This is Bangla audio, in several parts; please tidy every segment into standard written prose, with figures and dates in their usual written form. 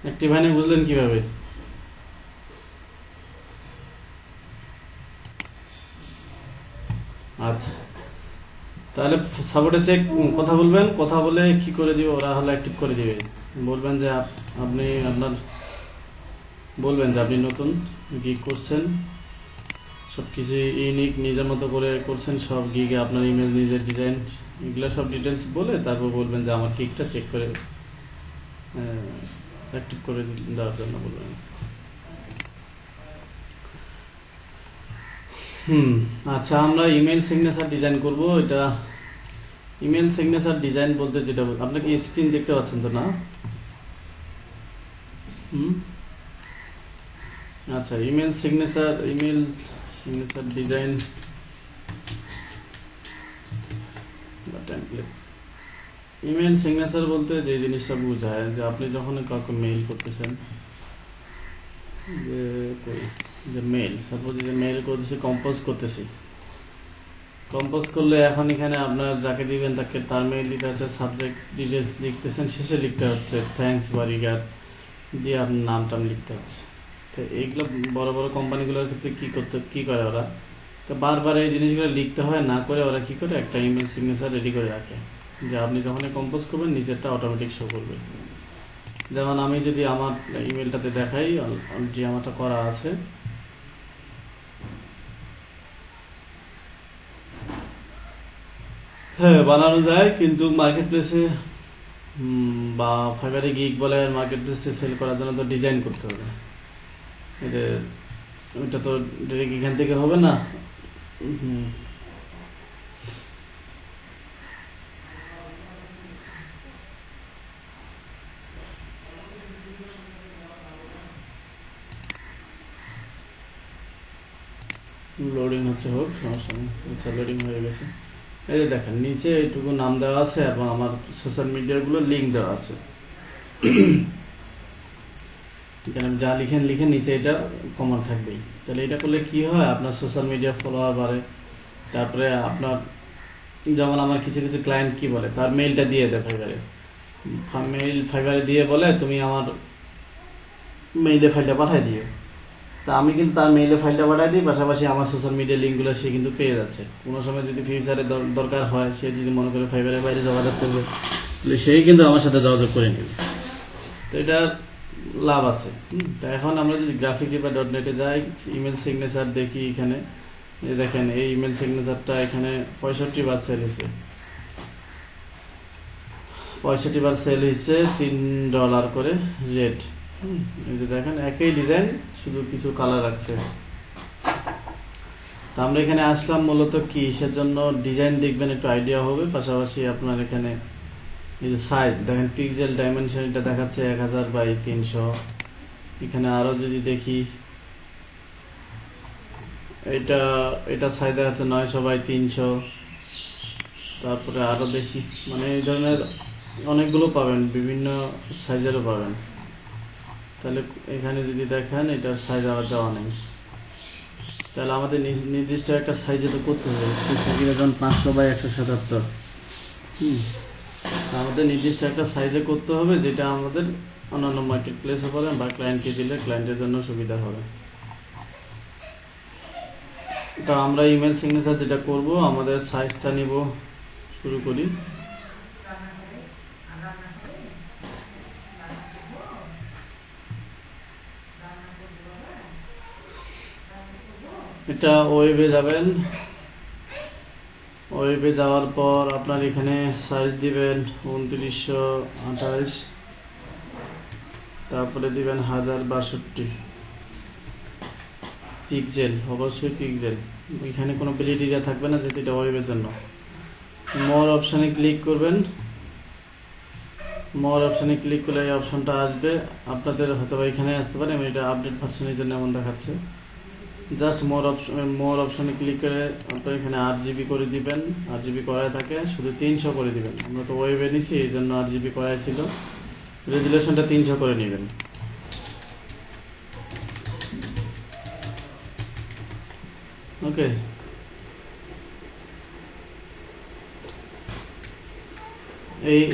অ্যাক্টিভ হয় না বুঝলেন কিভাবে? আচ্ছা, তাহলে সাপোর্টে চেক কথা বলবেন, কথা বলে কি করে দিবে ওরা, হলো অ্যাক্টিভ করে দিবে। বলবেন যে আপনি আপনার বলবেন যে আপনি নতুন গিগ করছেন, সব কিছু ইউনিক নিজের মতো করে করছেন, সব গিগে আপনার ইমেজ নিজের ডিজাইন, এগুলো সব ডিটেলস বলে তারপর বলবেন যে আমার গিগটা চেক করে অ্যাক্টিভ করে দেওয়ার জন্য বলবেন। আচ্ছা, আমরা ইমেল সিগনেচার ডিজাইন করব। এটা ইমেল সিগনেচার ডিজাইন বলতে যেটা আপনাকে স্ক্রিন দেখতে পাচ্ছেন তো না? আচ্ছা, ইমেল সিগনেচার ডিজাইন বা টেমপ্লেট। ইমেল সিগনেচার বলতে যে জিনিসটা বোঝায় যে আপনি যখন কাউকে মেইল করতেছেন, যে মেইল, সাপোজ যে মেইল করতেছি, কম্পোজ করলে এখন এখানে আপনার যাকে দিবেন তাকে তার মেইল দিতে হচ্ছে, সাবজেক্ট ডিটেলস লিখতেছেন, শেষে লিখতে হচ্ছে থ্যাঙ্কস বা রিগার্ড দিয়ে আপনার নামটা লিখতে হচ্ছে। তো এইগুলো বড় বড় কোম্পানিগুলোর ক্ষেত্রে কি করে ওরা, তো বারবার এই জিনিসগুলো লিখতে হয় না, করে ওরা কি করে একটা ইমেল সিগনেচার রেডি করে রাখে, যে আপনি যখনই কম্পোজ করবেন নিচেরটা অটোমেটিক শো করবে। যেমন আমি যদি আমার ইমেলটাতে দেখাই, অলরেডি আমারটা করা আছে, হ্যাঁ বানানো যায়, কিন্তু মার্কেট প্লেসে বা ফাইবারে গিগ বলে মার্কেট প্লেসে সেল করার জন্য তো ডিজাইন করতে হবে। ওইটা তো ডিরেক্ট এখান থেকে হবে না। লোডিং হচ্ছে, হোক সমস্যা নেই। আচ্ছা, লোডিং হয়ে গেছে। এই যে দেখেন নিচে এইটুকু নাম দেওয়া আছে এবং আমার সোশ্যাল মিডিয়াগুলো লিঙ্ক দেওয়া আছে। এখানে যা লিখেন নিচে এটা কমন থাকবেই। তাহলে এটা করলে কি হয়, আপনার সোশ্যাল মিডিয়া ফলোয়ার বাড়ে। তারপরে আপনার যেমন আমার কিছু কিছু ক্লায়েন্ট কি বলে, তার মেইলটা দিয়ে দেয় ফাইবারে দিয়ে বলে তুমি আমার মেইলে ফাইলটা পাঠাই দিও। তা আমি কিন্তু তার মেইলে ফাইলটা পাঠাই দিই, পাশাপাশি আমার সোশ্যাল মিডিয়া লিঙ্কগুলো সে কিন্তু পেয়ে যাচ্ছে। কোনো সময় যদি ফিউচারে দরকার হয়, সে যদি মনে করে ফাইবারের বাইরে যোগাযোগ করবে, তাহলে সেই কিন্তু আমার সাথে যোগাযোগ করে নেবে। তো এটা লাভ আছে। তো এখন আমরা যদি গ্রাফিক বা .net-এ যাই, ইমেল সিগনেচার দেখি, এখানে দেখেন এই ইমেল সিগনেচারটা এখানে 65 বার সেল হয়েছে, 65 বার সেল হয়েছে, $3 করে রেট। এই যে দেখেন একই ডিজাইন, শুধু কিছু কালার আছে। তো আমরা এখানে আসলাম মূলত কি সেজন্য, ডিজাইন দেখবেন একটু আইডিয়া হবে, পাশাপাশি আপনার এখানে এই যে সাইজ দেখেন, পিক্সেল ডাইমেনশন এটা দেখাচ্ছে 1000x300। এখানে আরো যদি দেখি, এটা সাইজ দেখাচ্ছে 900x300। তারপরে আরো দেখি, মানে এই ধরনের অনেকগুলো পাবেন, বিভিন্ন সাইজেরও পাবেন। তাহলে এখানে যদি দেখেন এটার সাইজ আবার দেওয়া নেই, তাহলে আমাদের নির্দিষ্ট একটা সাইজে তো করতে হবে। যেমন 500x177। আমাদের নির্দিষ্ট একটা সাইজে করতে হবে, যেটা আমাদের অন্যান্য মার্কেট প্লেসে বলেন বা ক্লায়েন্টকে দিলে ক্লায়েন্টের জন্য সুবিধা হবে। তো আমরা ইমেল সিগনেচার যেটা করব, আমাদের সাইজটা নিব, শুরু করি। এটা ওয়েবে যাবেন, ওয়েবে যাওয়ার পর আপনার এখানে সাইজ দিবেন 2928, তারপরে দিবেন 1062 পিক্সেল, অবশ্যই পিক্সেল। এখানে কোনো ব্লিড এরিয়া থাকবে না, যেহেতু এটা ওয়েবের জন্য। মোর অপশানে ক্লিক করবেন, মোর অপশানে ক্লিক করলে এই অপশনটা আসবে। আপনাদের হয়তো এখানে আসতে পারে, আমি এটা আপডেট ভার্সনের জন্য এমন দেখাচ্ছে। জাস্ট মোর অপশনে ক্লিক করে আপনার এখানে 8GB করে দিবেন। 8GB করায় থাকে, শুধু 300 করে দিবেন। আমরা তো ওয়েবে নিছি, এই জন্য 8GB করাই ছিল। রেজুলেশনটা 300 করে নেবেন। ওকে,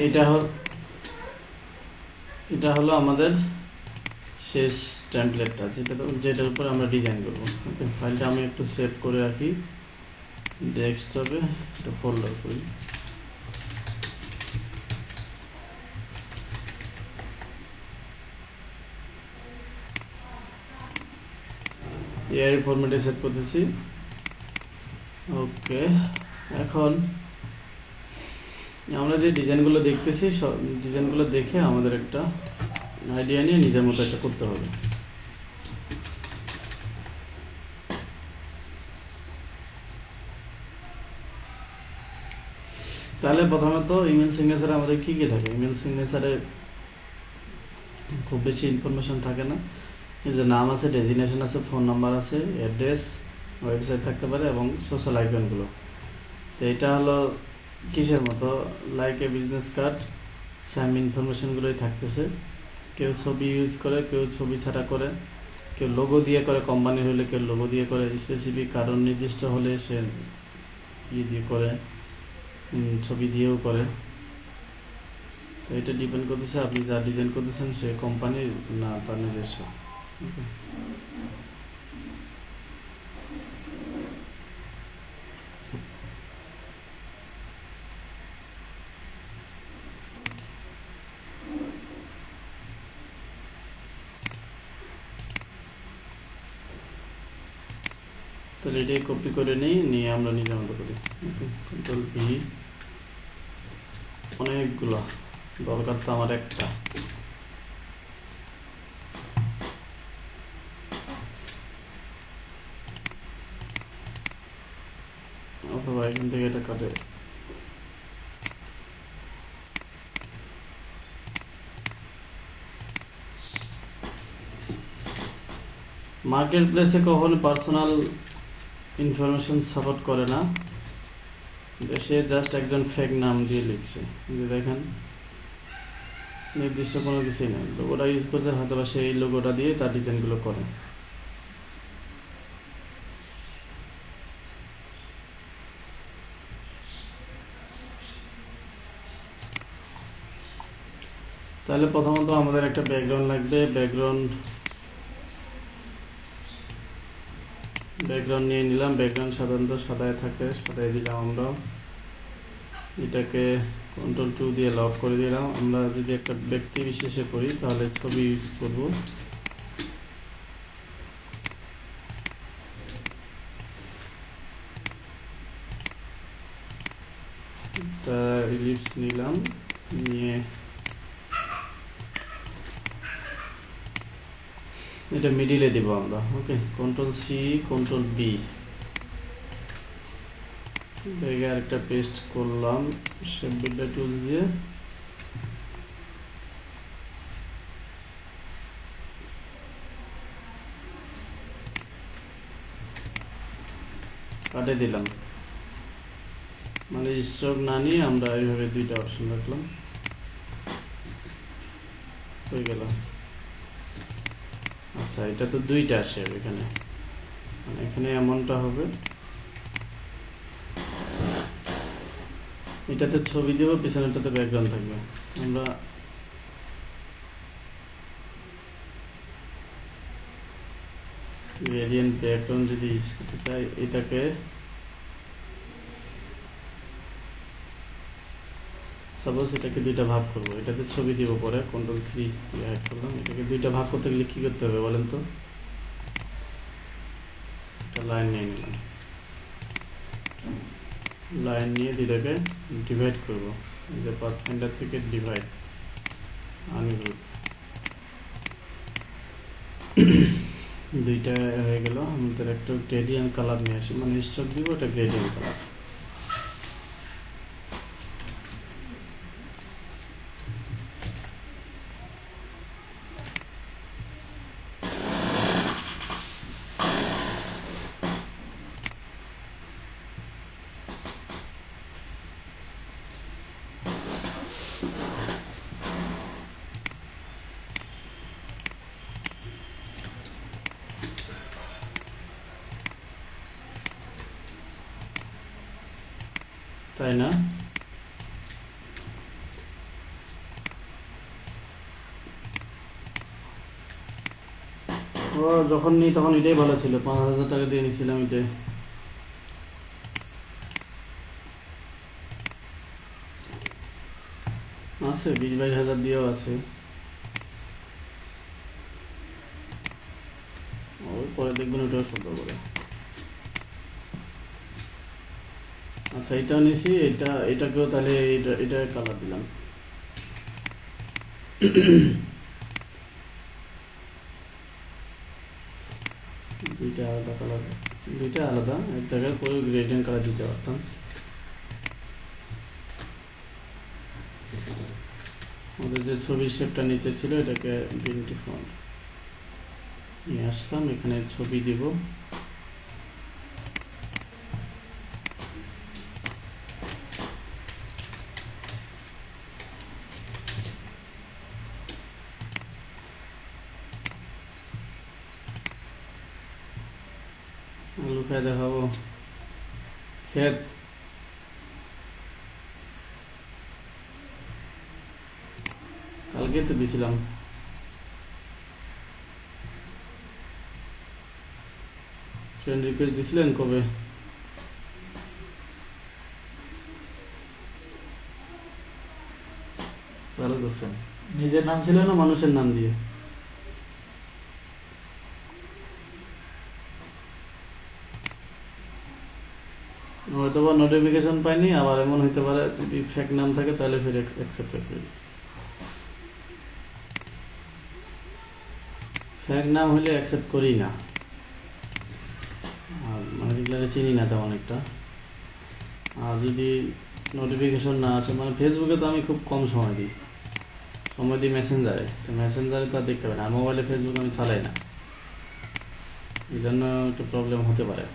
এটা হলো আমাদের শেষ টেমপ্লেটটা যেটার উপর আমরা ডিজাইন করব। ওকে, ফাইলটা আমি একটু সেভ করে রাখি ডেস্কটপে, একটা ফোল্ডার করি। এআই ফরম্যাটে সেভ করতেছি। ওকে, এখন আমরা যে ডিজাইনগুলো দেখতেছি সব ডিজাইনগুলো দেখে আমাদের একটা আইডিয়া নিয়ে নিজের মতো একটা করতে হবে। তাহলে প্রথমত ইমেল সিগনেচারে আমাদের কি কি থাকে? ইমেল সিগনেচারে খুব বেশি ইনফরমেশন থাকে না। এই যে নাম আছে, ডেজিগনেশন আছে, ফোন নাম্বার আছে, অ্যাড্রেস, ওয়েবসাইট থাকতে পারে এবং সোশ্যাল আইকনগুলো। তো এটা হলো কিসের মতো, like a business card, same ইনফরমেশনগুলোই থাকতেছে। কেউ ছবি ইউজ করে, কেউ ছবি ছাড়া করে, কেউ লোগো দিয়ে করে, কোম্পানির হলে কেউ লোগো দিয়ে করে, স্পেসিফিক কারণ নির্দিষ্ট হলে সে দিয়ে করে, ছবি দিয়েও করে। তো এটা ডিপেন্ড করতেছে আপনি যা ডিজাইন করতেছেন সে কোম্পানির না তার নিজস্ব। তাহলে এটাই কপি করে নিয়ে আমরা নিজের মতো করি। কন্ট্রোল ভি, অনেকগুলো দরকার তো আমার একটা। অথবা এখান থেকে এটা কাটে। মার্কেট প্লেসে কখনো পার্সোনাল ইনফরমেশন সাপোর্ট করে না, সে জাস্ট একজন ফেক নাম দিয়ে লিখছে। দেখেন নির্দিষ্ট কোনো কিছুই নেই, লোগোটা ইউজ করছে, হয়তো বা সেই লোগোটা দিয়ে তার ডিজাইনগুলো করে। তাহলে প্রথমত আমাদের একটা ব্যাকগ্রাউন্ড লাগবে। ব্যাকগ্রাউন্ড নিয়ে নিলাম। ব্যাকগ্রাউন্ড সাধারণত সাদায় থাকে, সাদায় দিলাম আমরা। এটাকে কন্ট্রোল 2 দিয়ে লক করে দিলাম। আমরা যদি একটা ব্যক্তি বিশেষে করি তাহলে ছবি ইউজ করব। একটা ইলিপস নিলাম, নিয়ে এটা মিডিলে দিব আমরা। ওকে, কন্ট্রোল সি, কন্ট্রোল বি, জায়গায় আরেকটা পেস্ট করলাম শেপ বিল্ডার টুল দিয়ে। কাটে দিলাম, মানে স্ট্রোক না নিয়ে আমরা এইভাবে দুইটা অপশন রাখলাম, হয়ে গেল। আচ্ছা, এটা তো দুইটা আসে এখানে, মানে এখানে এমনটা হবে, এটাতে ছবি দেবো, পিছনেরটাতে ব্যাকগ্রাউন্ড থাকবে। আমরা গ্রেডিয়েন্ট ব্যাকগ্রাউন্ড যদি ইউজ করতে চাই, এটাকে সাপোজ এটাকে দুইটা ভাগ করবো, এটাতে ছবি দিব, পরে কন্ট্রোল 3 অ্যাড করলাম। এটাকে দুইটা ভাগ করতে গেলে কি করতে হবে বলেন তো? একটা লাইন নিয়ে নিলাম, লাইন নিয়ে দুইটাকে ডিভাইড করবো, যে পাথফাইন্ডার থেকে ডিভাইড, আনগ্রুপ, দুইটা হয়ে গেল। আমাদের একটা গ্রেডিয়েন্ট কালার নিয়ে আসি, মানে স্ট্রোক দিব, এটা গ্রেডিয়েন্ট কালার। তাই না? ও যখন নিই তখন এটাই ভালো ছিল, 5,000 টাকা দিয়ে নিয়েছিলাম এটাই। আছে 20-22 হাজার দিয়েও আছে, ওই পরে দেখবেন ওটাও সুন্দর করে। আচ্ছা এটাও নিছি, এটাকেও তাহলে এটা কালার দিলাম। দুইটা আলাদা কালার, দুইটা আলাদা, এক জায়গায় পুরো গ্রেডিয়েন্ট কালার দিতে পারতাম। আমাদের যে ছবির শেপটা নিচে ছিল এটাকে ডিএনটি ফন্ট নিয়ে আসলাম, এখানে ছবি দিব। আলু খাই দেখাবো, ক্ষেত কালকে তো দিছিলাম। ফ্রেন্ড রিকোয়েস্ট দিছিলেন কবে? ভালো করছেন। নিজের নাম ছিল না মানুষের নাম দিয়ে? হয়তো বা নোটিফিকেশন পাইনি, আবার এমন হইতে পারে যদি ফেক নাম থাকে তাহলে ফির অ্যাকসেপ্ট করি। ফেক নাম হলে অ্যাকসেপ্ট করি না, আর মানে যেগুলো চিনি না তেমন একটা। আর যদি নোটিফিকেশন না আসে, মানে ফেসবুকে তো আমি খুব কম সময় দিই, সময় দিই মেসেঞ্জারে, তো মেসেঞ্জারে তো আর দেখতে পাই না, আর মোবাইলে ফেসবুক আমি চালাই না, এই জন্য একটু প্রবলেম হতে পারে।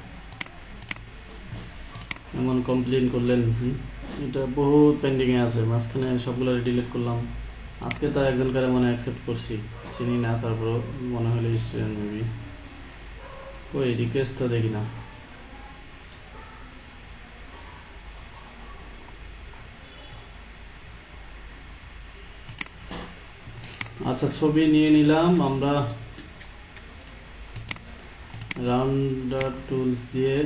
এমন কমপ্লেন করলেন, এটা বহুত পেন্ডিংয়ে আছে, মাঝখানে সবগুলো ডিলিট করলাম। আজকে তার একজনকারে মনে অ্যাকসেপ্ট করছি, চিনি না, তারপরও মনে হলো স্টুডেন্ট মেবি। ওই রিকোয়েস্ট তো দেখি না। আচ্ছা ছবি নিয়ে নিলাম আমরা রাউন্ডার টুলস দিয়ে,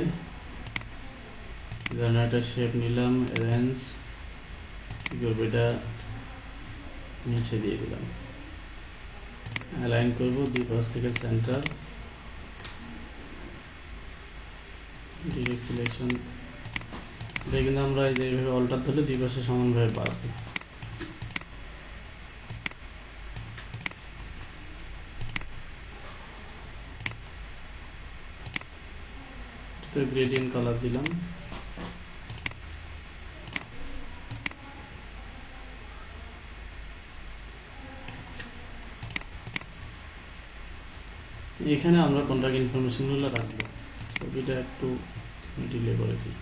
একটা শেপ নিলাম, অ্যারেঞ্জ কি করবো, এটা নিচে দিয়ে দিলাম, অ্যালাইন করবো দুই পাশ থেকে সেন্টার, ডিরেক্ট সিলেকশন। এটা কিন্তু আমরা এইভাবে অল্টার ধরলে দুই পাশে সমানভাবে বাড়বে। গ্রেডিয়েন্ট কালার দিলাম, এখানে আমরা কন্ট্যাক্ট ইনফরমেশনগুলো রাখবো। ছবিটা একটু ডিলে করে দিই।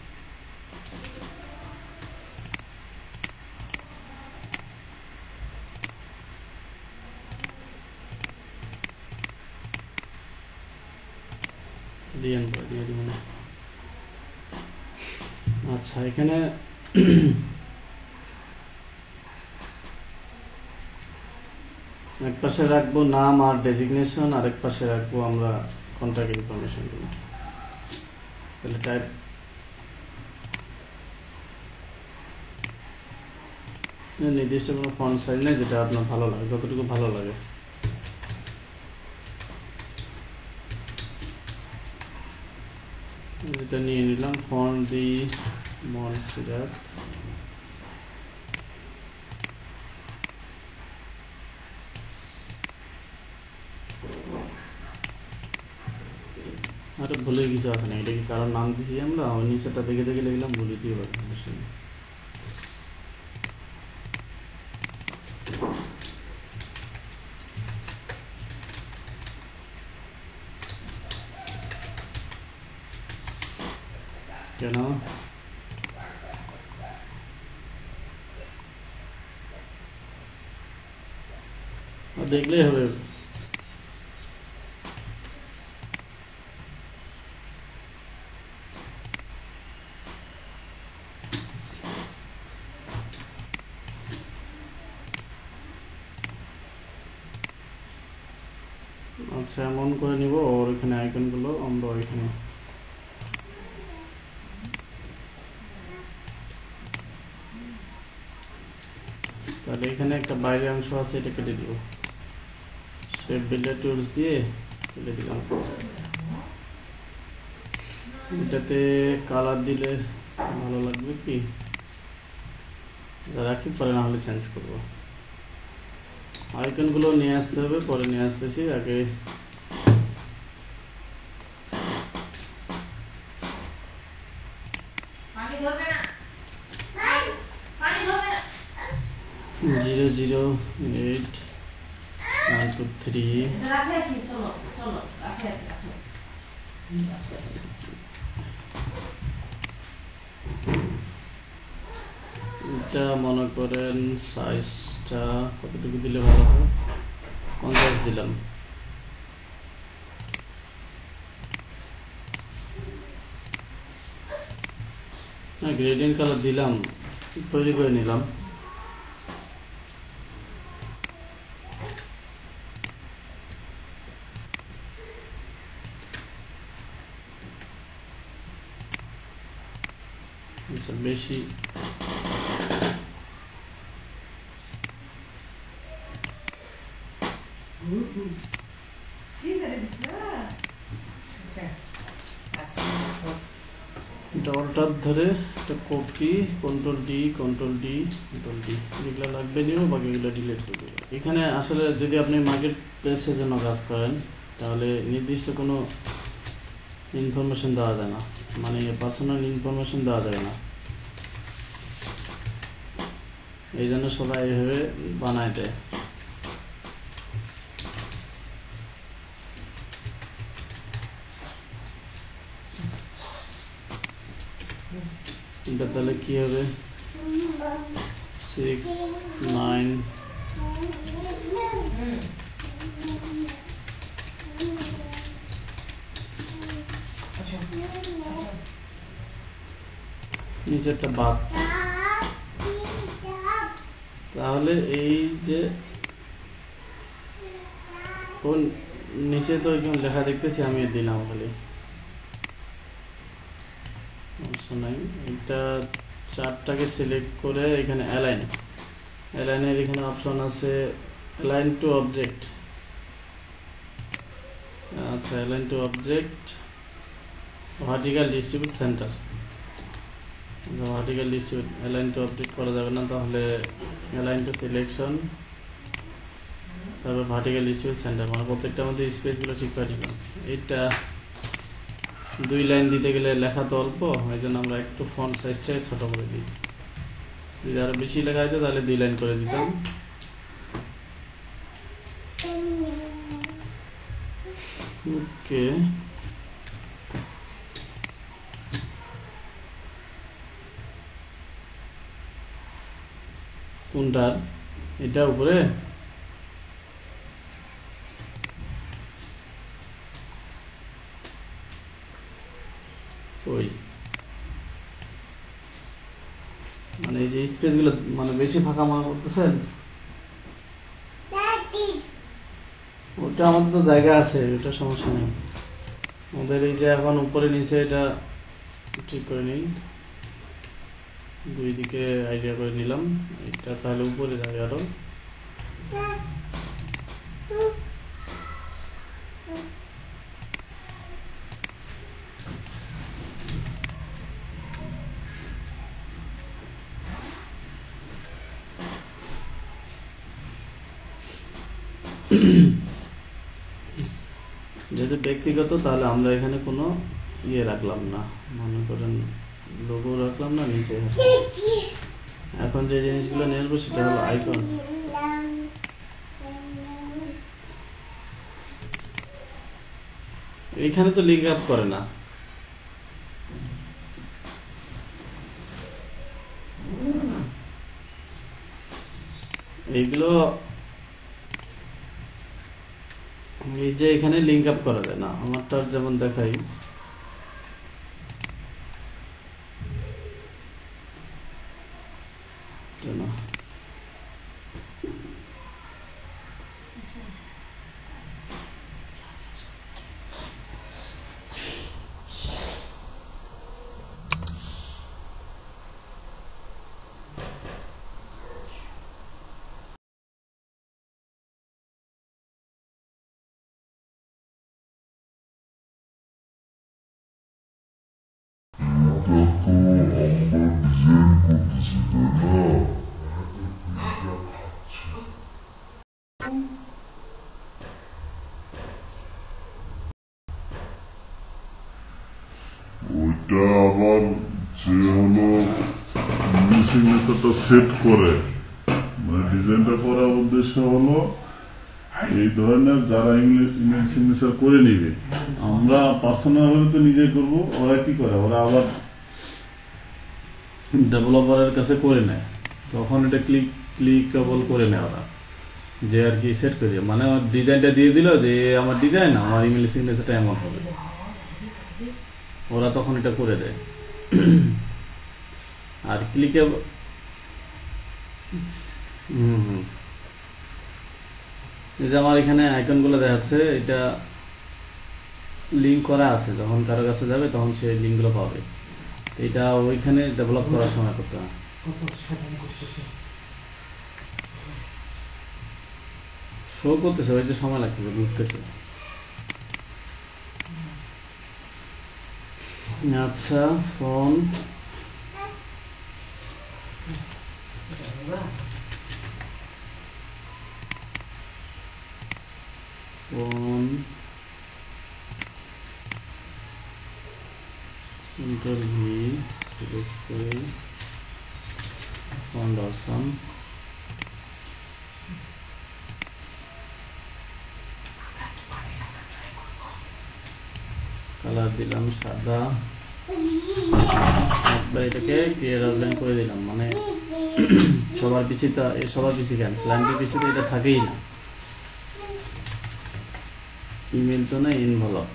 দিয়ে দিব না। আচ্ছা এখানে এক পাশে রাখবো নাম আর ডেজিগনেশন, আর এক পাশে রাখবো আমরা কন্ট্যাক্ট ইনফরমেশন গুলো। তাহলে টাইপ নির্দিষ্ট কোনো ফন্ট সাইজ নেই, যেটা আপনার ভালো লাগে, যতটুকু ভালো লাগে। এটা নিয়ে নিলাম, ফন্ট দি মনস্টার, আরে ভুলে কিছু আছে না, এটা কি কারোর নাম দিছি আমরা, ওই নিচেটা দেখে দেখে লিখলাম, ভুলে দিয়ে পারি। কেন দেখলেই হবে। আচ্ছা এমন করে নিব, ওর এখানে আইকনগুলো আমরা এখানে তাহলে এখানে একটা বাইরের অংশ আছে, এটা কেটে দিব। শেপ বিল্ডার টুলস দিয়ে কেটে দিলাম। এটাতে কালার দিলে ভালো লাগবে কি, রাখি পরে না হলে চেঞ্জ করব। আইকনগুলো নিয়ে আসতে হবে, পরে নিয়ে আসতেছি। আগে জিরো জিরো এইট 923 এটা মনে করেন সাইজটা কতটুকু দিলে ভালো হয়, 50 দিলাম। গ্রেডিয়েন্ট কালার দিলাম, তৈরি করে নিলাম। আচ্ছা বেশি ডলটার ধরে একটা copy, control D control D control D, যেগুলো লাগবে নিব, বাকিগুলো ডিলিট করে দেবো। এখানে আসলে যদি আপনি মার্কেট প্লেসের জন্য কাজ করেন তাহলে নির্দিষ্ট কোনো ইনফরমেশন দেওয়া যায় না, মানে পার্সোনাল ইনফরমেশন দেওয়া যায় না। এই জন্য সবাই এইভাবে বানায় দেয়। এটা তাহলে কি হবে, 6 9 নিচেরটা বাদ। তাহলে এই যে কোন নিচে তো একদম লেখা দেখতেছি, আমি দিলাম খালি, সমস্যা নাই। এটা চারটাকে সিলেক্ট করে এখানে অ্যালাইনের এখানে অপশন আছে অ্যালাইন টু অবজেক্ট। আচ্ছা align two object, vertical distribute centre. Vertical distribute align two object করা যাবে না, তাহলে অ্যালাইন টু সিলেকশন, তারপর ভার্টিক্যাল ডিস্ট্রিবিউট সেন্টার, মানে প্রত্যেকটার মধ্যে স্পেসগুলো ঠিক করে দিলাম। এটা 2 লাইন দিতে গেলে লেখা তো অল্প, এই জন্য আমরা একটু ফন্ট সাইজটা ছোট করে দিই। যদি আরো বেশি লেখা হতো তাহলে 2 লাইন করে দিতাম। ওকে, কোনটার, এটা উপরে ওই, মানে এই যে স্পেস গুলো মানে বেশি ফাঁকা মনে করতেছেন, ওটা আমাদের তো জায়গা আছে, ওটা সমস্যা নেই আমাদের। এই যে এখন উপরে নিচে এটা ঠিক করে নিই, দুই দিকে আইডিয়া করে নিলাম। এটা তাহলে উপরে যাবে আরো। যেহেতু ব্যক্তিগত, তাহলে আমরা এখানে কোনো ইয়ে রাখলাম না, মনে করেন লোগো রাখলাম না নিচে। এখন যে জিনিসগুলো নিয়ে আসবো সেটা হলো আইকন। এখানে তো লিঙ্ক আপ করে না, এইগুলো এই যে এখানে লিঙ্ক আপ করা যায় না। আমারটা যেমন দেখাই, না ওইটা আবার যে হলো সিগনেচারটা সেট করে মানে ডিজাইনটা করার উদ্দেশ্য হলো এই ধরনের যারা ইমেল সিগনেচার করে নিবে, আমরা পার্সোনাল ভাবে তো নিজে করবো, ওরা কি করে ওরা আবার ডেভেলপারের কাছে করে নেয়, তখন এটা ক্লিকেবল করে নেয় ওরা, যে আর কি সেট করে মানে আমার ডিজাইনটা দিয়ে দিল যে আমার ডিজাইন আমার ইমেল সিগনেচারটা এমন হবে, ওরা তখন এটা করে দেয়। আর ক্লিকেবল এই যে আমার এখানে আইকনগুলো দেখাচ্ছে, এটা লিঙ্ক করা আছে, যখন কারো কাছে যাবে তখন সে লিঙ্কগুলো পাবে। এটা ওইখানে ডেভেলপ করার সময় করতে হয়। শো করতেছে, ওই যে সময় লাগতেছে, ঘুরতেছে। আচ্ছা, ফোন Ctrl+V সিলেক্ট করে ফন্ট অপশন, কালার দিলাম সাদা, এটাকে ক্লিয়ার আউটলাইন করে দিলাম, মানে সবার পিছিয়ে তো সবার পিছিয়ে কেন স্ল্যান্ডের পিছিয়ে তো এটা থাকেই না, ইমেল তো না ইনভলভ।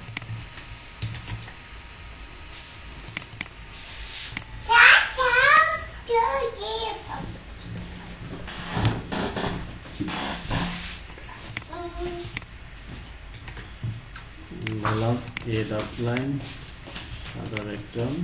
এড আউটলাইন সাদা ব্যাকগ্রাউন্ড,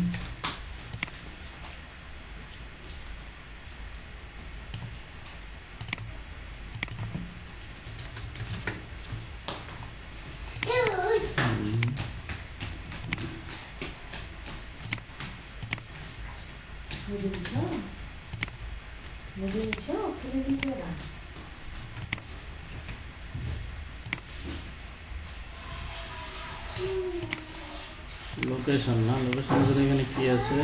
লোকেশন না, লোকেশন জন্য এখানে কি আছে,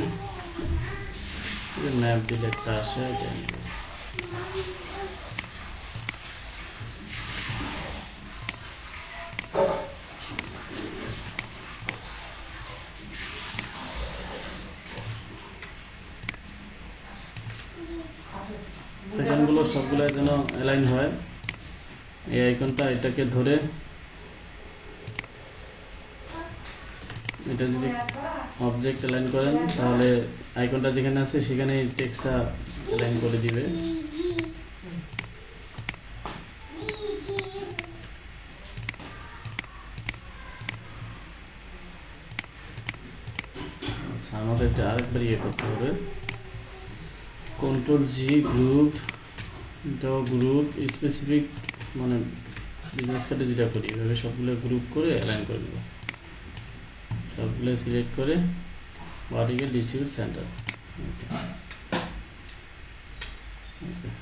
ম্যাপ দিলে একটা আসে, আইকনগুলো সবগুলো যেন অ্যালাইন হয়। এই আইকনটা এটাকে ধরে এটা যদি অবজেক্ট অ্যালাইন করেন তাহলে আইকনটা যেখানে আছে সেখানে টেক্সটটা অ্যালাইন করে দিবে। আচ্ছা, আমাদের এটা আরেকবার ইয়ে করতে হবে, Ctrl+G গ্রুপ, এটাও গ্রুপ স্পেসিফিক, মানে বিজনেস কার্ডে যেটা করি এভাবে সবগুলো গ্রুপ করে অ্যালাইন করে দেবো, সবগুলো সিলেক্ট করে ভার্টিক্যাল ডিস্ট্রিবিউট সেন্টার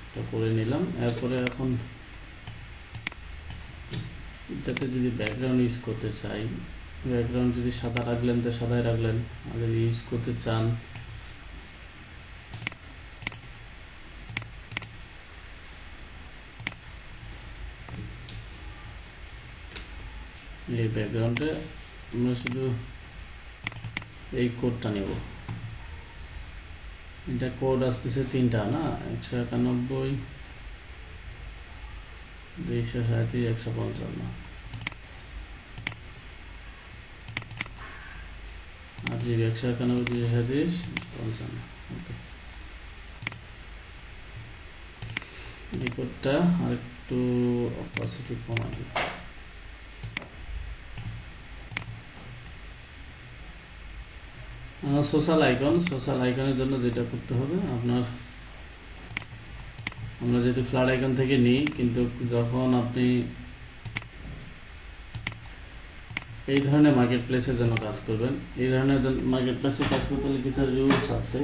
এটা করে নিলাম। এরপরে এখন এটাতে যদি ব্যাকগ্রাউন্ড ইউজ করতে চাই, ব্যাকগ্রাউন্ড যদি সাদা রাখলেন তো সাদাই রাখলেন, আর যদি ইউজ করতে চান এই ব্যাকগ্রাউন্ডে আমরা শুধু এই কোডটা নেব, এটা কোড আসতেছে তিনটা না, 191, 237, 155, আর জিবি 191, 237, 55। এই কোডটা আর একটু অপাসিটি কমাই দিই, সোশ্যাল আইকন, সোশ্যাল আইকনের জন্য যেটা করতে হবে আপনার, আমরা যেহেতু ফ্ল্যাট আইকন থেকে নিই, কিন্তু যখন আপনি এই ধরনের মার্কেট প্লেসের জন্য কাজ করবেন। এই ধরনের মার্কেট প্লেসে কাজ করতে হলে কিছু রুলস আছে।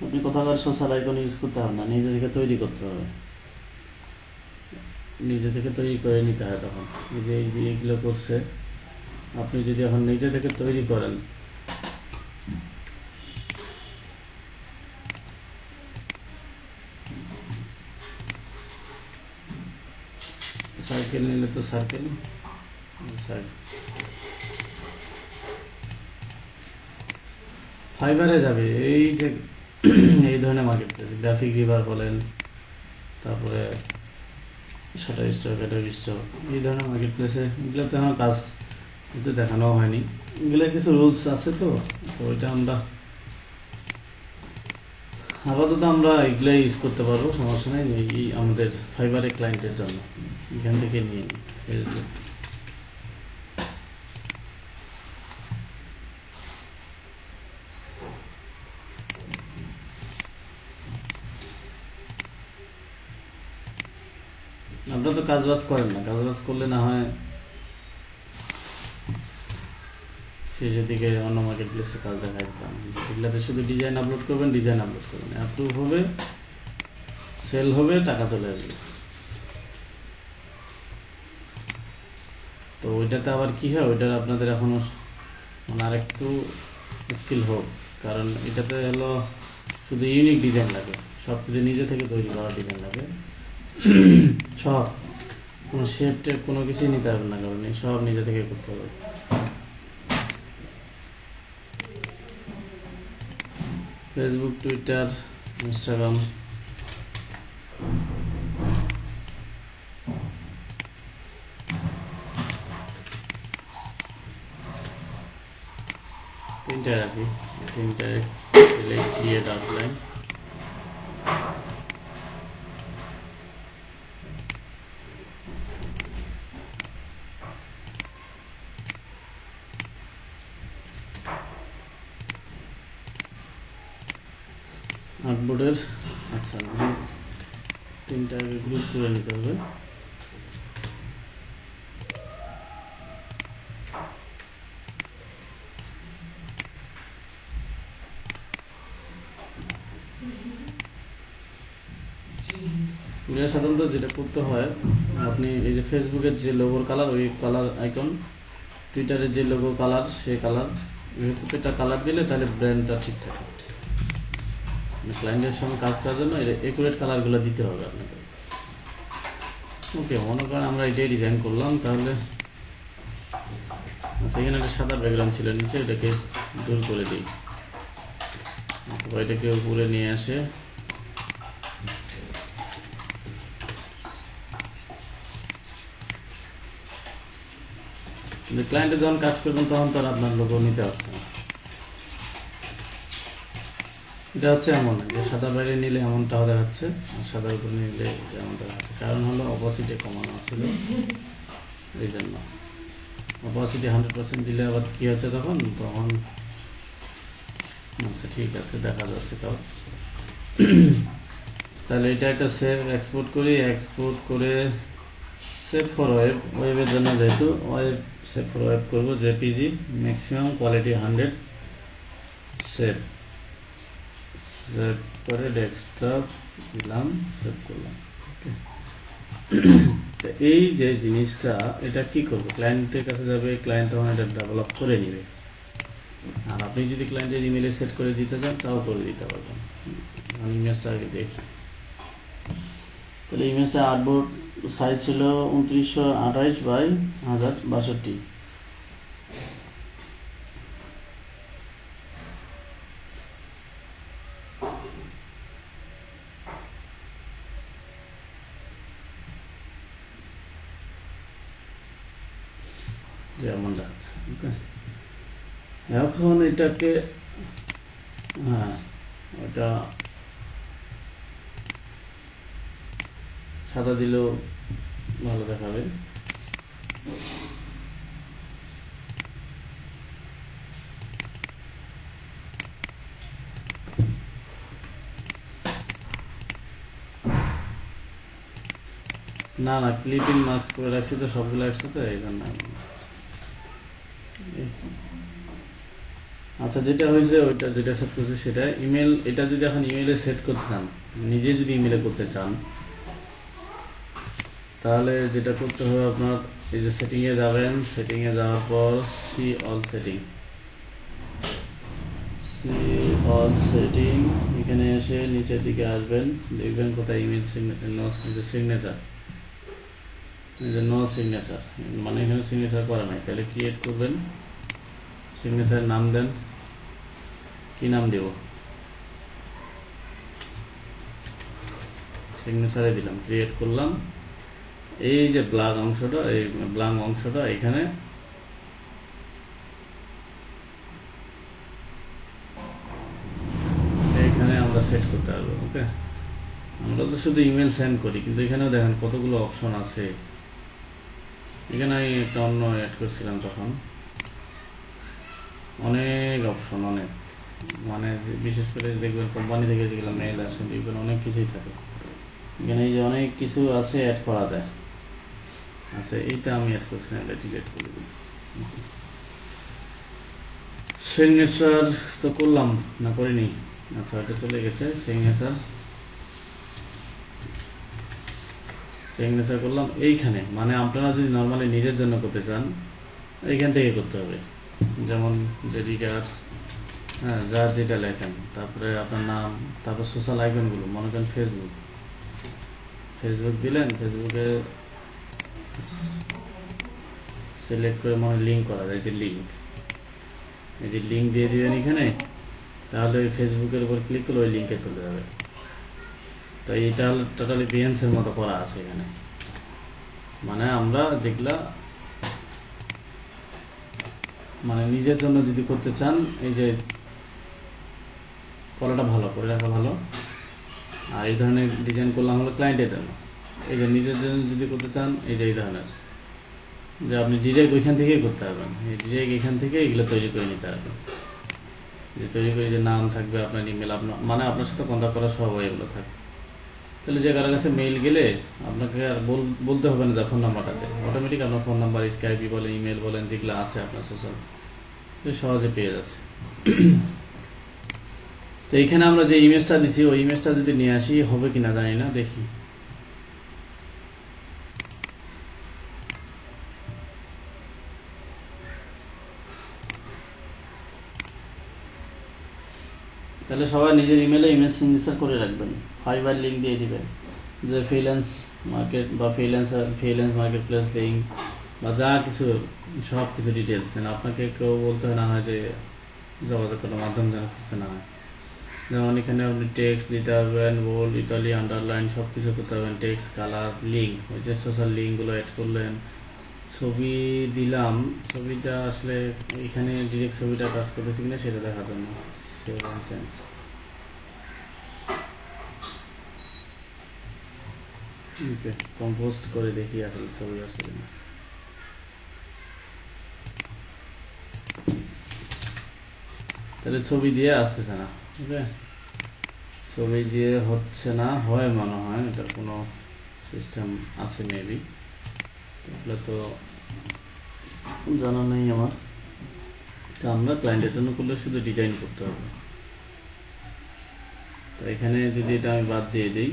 আপনি কোথাকার সোশ্যাল আইকন ইউজ করতে হবে না, নিজে থেকে তৈরি করতে হবে, নিজে থেকে তৈরি করে নিতে হয়। তখন এই যে এগুলো করছে, আপনি যদি এখন নিজে থেকে তৈরি করেন, সার্কেল নিলে তো সার্কেল ফাইবারে যাবে। এই যে এই ধরনের মার্কেট প্লেস, গ্রাফিক রিভার বলেন, তারপরে শাটার স্টক, অ্যাডোব স্টক, এই ধরনের মার্কেট প্লেসে এগুলোতে আমার কাজ কিন্তু দেখানো হয়নি। এগুলো কিছু রুলস আছে, তো ওইটা আমরা আপাতত আমরা এগুলো ইউজ করতে পারবো, সমস্যা নেই। এই আমাদের ফাইবারের ক্লায়েন্টের জন্য এখান থেকে নিয়ে নিই ফেসবুক। আপনারা তো কাজবাজ করেন না, কাজবাজ করলে না হয় শেষের দিকে অন্য মার্কেট প্লেসে কাজ দেখাই দিতাম। সেগুলোতে শুধু ডিজাইন আপলোড করবেন, অ্যাপ্রুভ হবে, সেল হবে, টাকা চলে আসবে। তো ওইটাতে আবার কি হয়, ওইটার আপনাদের এখনো মানে আরেকটু স্কিল হোক, কারণ এটাতে হলো শুধু ইউনিক ডিজাইন লাগে, সব কিছু নিজে থেকে তৈরি করা ডিজাইন লাগে। সব কোনো শেপ টেপ কোনো কিছুই নিতে হবে না, কারণ সব নিজে থেকে করতে হবে। ফেসবুক, টুইটার, ইনস্টাগ্রাম, তিনটায় রাখি, তিনটায় ক্রিয়েট আউটলাইন। আর্টবোর্ডের আচ্ছা তিনটা গ্রুপ করে নিতে হবে। সাধারণত যেটা করতে হয়, আপনি এই যে ফেসবুকের যে লোগোর কালার, ওই কালার আইকন, টুইটারের যে লোগো কালার, সেই কালার, প্রত্যেকটা কালার দিলে তাহলে ব্র্যান্ডটা ঠিক থাকে। ক্লায়েন্টের সঙ্গে কাজ করার জন্য একুরেট কালারগুলো দিতে হবে আপনাকে। ওকে, মনে করেন আমরা এটাই ডিজাইন করলাম, তাহলে এখানে একটা সাদা ব্যাকগ্রাউন্ড ছিল নিচে, এটাকে দূর করে দিই, এটাকে উপরে নিয়ে আসে ক্লায়েন্টে যখন কাজ করবেন তখন তো আর আপনার লোগো নিতে পারছে না। এটা হচ্ছে এমন যে সাদা বাইরে নিলে এমনটা দেখাচ্ছে, আর সাদার উপরে নিলে এমনটা দেখাচ্ছে। কারণ হলো অপোসিটে কমানো ছিল, এই জন্য। অপোসিটে 100% দিলে আবার কি হচ্ছে তখন আচ্ছা ঠিক আছে, দেখা যাচ্ছে। তাহলে এটা একটা সেভ এক্সপোর্ট করি, এক্সপোর্ট করে সেভ ফর ওয়েব, ওয়েবের জন্য যেহেতু ওয়েব সেভ ফর ওয়েব করবো, জেপিজি, ম্যাক্সিমাম কোয়ালিটি 100, সেভ করে ডেস্কটপ দিলাম, সেভ করলাম। এই যে জিনিসটা, এটা কি করবো, ক্লায়েন্টের কাছে যাবে, ক্লায়েন্ট তখন এটা ডেভেলপ করে নিবে। আর আপনি যদি ক্লায়েন্টের ইমেলে সেট করে দিতে চান, তাও করে দিতে পারবেন। আমি ইমেজটা আগে দেখি। তাহলে ইমেজটা আর্টবোর্ড সাইজ ছিল 2928 বাই 1062। যেমন যাচ্ছে, ওকে। এখন এটাকে ওটা সাদা দিলেও ভালো দেখাবে। না ক্লিপিং মাস্ক করে রাখছি তো সবগুলো একসাথে, এই জন্য। আচ্ছা, যেটা হয়েছে ওইটা যেটা সেট করছে সেটা ইমেল। এটা যদি এখন ইমেলে সেট করতে চান, নিজে যদি ইমেলে করতে চান, তাহলে যেটা করতে হবে আপনার, এই যে সেটিংয়ে যাবেন, সেটিংয়ে যাওয়ার পর see all setting, see all setting, এখানে এসে নিচের দিকে আসবেন, দেখবেন কোথায় ইমেল সিগনেচার, নো সিগনেচার, মানে এখানে সিগনেচার করা নাই। তাহলে ক্রিয়েট করবেন, সিগনেচারের নাম দেন, কি নাম দেব, সিগনেচারে দিলাম, ক্রিয়েট করলাম। এই যে ব্ল্যাঙ্ক অংশটা, এই ব্ল্যাঙ্ক অংশটা এখানে আমরা সেট করতে পারবো। ওকে, আমরা তো শুধু ইমেল সেন্ড করি, কিন্তু এখানেও দেখেন কতগুলো অপশন আছে। এখানে আমি একটা অন্য অ্যাড করছিলাম, তখন অনেক অপশন, অনেক, মানে বিশেষ করে দেখবেন কোম্পানি থেকে যেগুলো মেইল আসে দেখবেন অনেক কিছুই থাকে এখানে। এই যে অনেক কিছু আছে, অ্যাড করা যায়। আচ্ছা, এইটা আমি অ্যাড করছিলাম, এটা ডিলিট করে দিই। সিগনেচার তো করলাম না, করিনি। আচ্ছা, এটা চলে গেছে। সিগনেচার করলাম এইখানে। মানে আপনারা যদি নর্মালি নিজের জন্য করতে চান, এইখান থেকে করতে হবে। যেমন ডেডিকেটস, হ্যাঁ, যার যেটা লেখেন, তারপরে আপনার নাম, তারপর সোশ্যাল আইকনগুলো, মনে করেন ফেসবুক দিলেন, ফেসবুকে সিলেক্ট করে মনে লিঙ্ক করা যায়, যে লিঙ্ক, এই যে লিঙ্ক দিয়ে দিবেন এখানে, তাহলে ওই ফেসবুকের উপর ক্লিক করলে ওই লিঙ্কে চলে যাবে। তো এইটা টোটালি বিএনসের মতো করা আছে এখানে। মানে আমরা যেগুলা মানে নিজের জন্য যদি করতে চান, এই যে করাটা ভালো করে রাখা ভালো। আর এই ধরনের ডিজাইন করলাম হলো ক্লায়েন্টের জন্য। এই যে নিজের জন্য যদি করতে চান, এই যে এই ধরনের, যে আপনি ডিরেক্ট ওইখান থেকেই করতে পারবেন, এই ডিরেক্ট এখান থেকে এগুলো তৈরি করে নিতে পারবেন। যে তৈরি করে যে নাম থাকবে, আপনার ইমেল, আপনার মানে আপনার সাথে কন্ট্যাক্ট করার সব এগুলো থাকবে। তাহলে যে কারো কাছে মেইল গেলে আপনাকে আর বলতে হবে না যে ফোন নাম্বারটাতে, অটোমেটিক আপনার ফোন নাম্বার, স্কাইপি বলেন, ইমেল বলেন, যেগুলো আছে আপনার সোশ্যাল, সহজে পেয়ে যাচ্ছে। তো এইখানে আমরা যে ইমেজটা দিছি, ওই ইমেজটা যদি নিয়ে আসি, হবে কিনা জানি না, দেখি। তাহলে সবাই নিজের ইমেলে ইমেজ সিগনেচার করে রাখবেন, ফাইবার লিঙ্ক দিয়ে দিবেন, যে ফ্রিল্যান্স মার্কেট বা ফ্রিল্যান্স মার্কেট প্লেস লিঙ্ক বা যা কিছু, সব কিছু ডিটেলস। আপনাকে কেউ বলতে না হয় যে যোগাযোগ করার মাধ্যম যেন খুঁজতে না হয়। যেমন এখানে আপনি টেক্সট দিতে পারবেন, বোল্ড, ইটালি, আন্ডারলাইন, সব কিছু করতে পারবেন, টেক্সট, কালার, লিঙ্ক, ওই যে সোশ্যাল লিঙ্কগুলো অ্যাড করলেন, ছবি দিলাম। ছবিটা আসলে এখানে ডিরেক্ট ছবিটা কাজ করতেছি কিনা সেটা দেখার জন্য কম্পোস্ট করে দেখি আসলে ছবি আসলে না। তাহলে ছবি দিয়ে আসতেছে না। ওকে, ছবি দিয়ে হচ্ছে না, হয় মনে হয় এটার কোনো সিস্টেম আছে মেবি, এগুলো তো জানা নেই আমার। তো আমরা ক্লায়েন্টের জন্য করলে শুধু ডিজাইন করতে হবে। তো এখানে যদি এটা আমি বাদ দিয়ে দিই,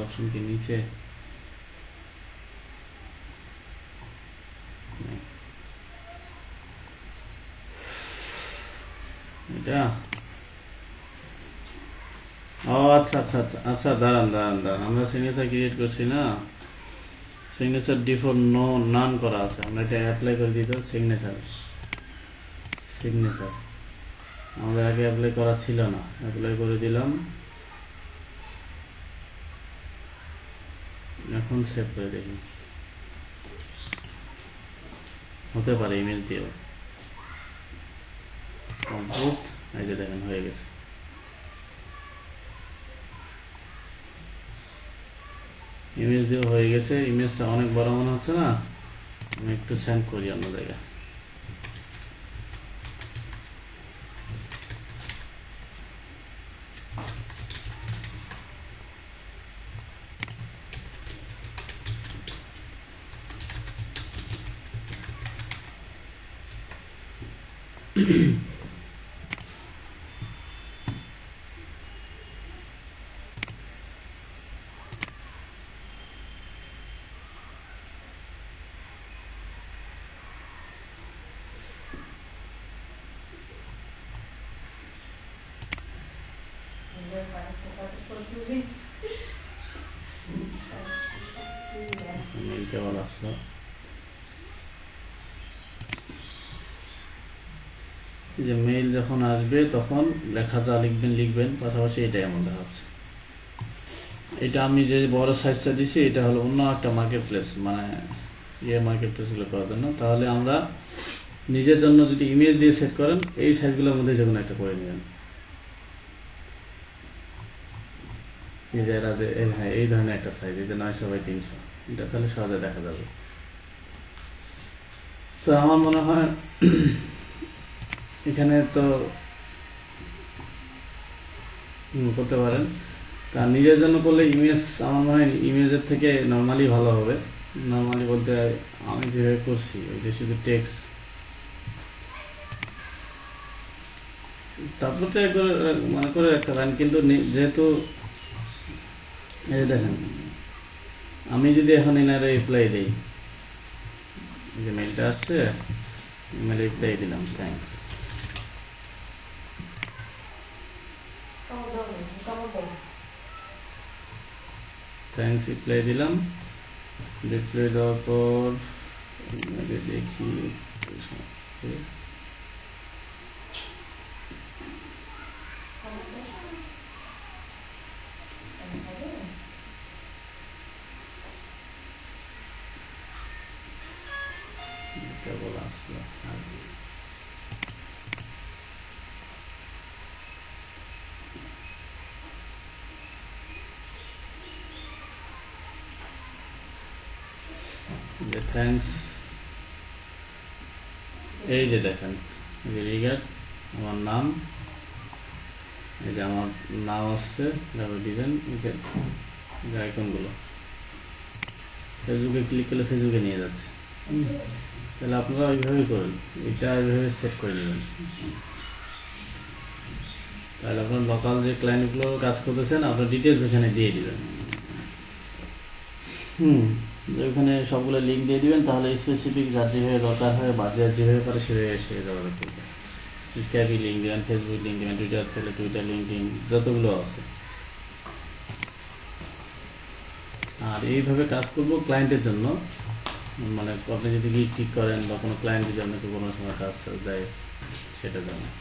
অপশন কি নিচে, এটা, ও আচ্ছা আচ্ছা আচ্ছা আচ্ছা, দাঁড়ান দাঁড়ান দাঁড়ান, আমরা সিগনেচার ক্রিয়েট করছি না, সিগনেচার ডিফল্ট নান করা আছে, আমরা এটা অ্যাপ্লাই করে দিতে হবে। সিগনেচার আমাদের আগে অ্যাপ্লাই করা ছিল না, অ্যাপ্লাই করে দিলাম। এখন সেভ করে দেখি, হতে পারে ইমেজ দিয়েও। কম্পোস্ট, এই যে দেখেন হয়ে গেছে। ইমেজ দিয়েও হয়ে গেছে। ইমেজটা অনেক বড় মনে হচ্ছে না? আমি একটু সেন্ড করি অন্য জায়গায়। মেইলটা আবার আসলো। যে মেইল যখন আসবে তখন লেখা যা লিখবেন পাশাপাশি এটাই এমন দেখাচ্ছে। এটা আমি যে বড় সাইজটা দিছি এটা হলো অন্য একটা মার্কেট প্লেস, মানে মার্কেট প্লেসগুলো করার জন্য। তাহলে আমরা নিজের জন্য যদি ইমেজ দিয়ে সেট করেন এই সাইজগুলোর মধ্যে যে কোনো একটা করে নেবেন। নিজেরা যে হ্যাঁ এই ধরনের একটা সাইজ, এই যে 900x300, এটা তাহলে সহজে দেখা যাবে। তো আমার মনে হয় এখানে তো করতে পারেন। কারণ নিজের জন্য করলে ইমেজ আমার মনে হয় ইমেজের থেকে নর্মালি ভালো হবে। নর্মালি বলতে আমি যেভাবে করছি ওই যে শুধু টেক্সট, তারপর তো মনে করে রাখতে পারেন। কিন্তু যেহেতু এই দেখেন আমি যদি এখন এনারে রিপ্লাই দিই, যে মেলটা আসছে ইমেলে রিপ্লাই দিলাম থ্যাংকস, রিপ্লাই দিলাম। রিপ্লাই দেওয়ার পর দেখি কেবল আসলো। থ্যাংকস, এই যে দেখেন রিগার্ড আমার নাম, এই যে আমার নাম আসছে, তারপর ডিজাইন, এই যে আইকনগুলো ফেসবুকে ক্লিক করলে ফেসবুকে নিয়ে যাচ্ছে। তাহলে আপনারা ওইভাবেই করেন, এটা ওইভাবে সেট করে নেবেন। তাহলে আপনার লোকাল যে ক্লায়েন্টগুলো কাজ করতেছেন আপনার ডিটেলস এখানে দিয়ে দিবেন। ওইখানে সবগুলো লিঙ্ক দিয়ে দিবেন, তাহলে স্পেসিফিক যার যেভাবে দরকার হয় বা যার যেভাবে পারে সেভাবে সে যাবে করবে। স্ক্যাবি লিঙ্ক দেবেন, ফেসবুক লিঙ্ক দেবেন, টুইটার থাকলে টুইটার লিঙ্ক যতগুলো আছে। আর এইভাবে কাজ করব ক্লায়েন্টের জন্য, মানে আপনি যদি গিগ ঠিক করেন বা কোনো ক্লায়েন্ট যদি আপনাকে কোনো সময় কাজ দেয় সেটা জানেন।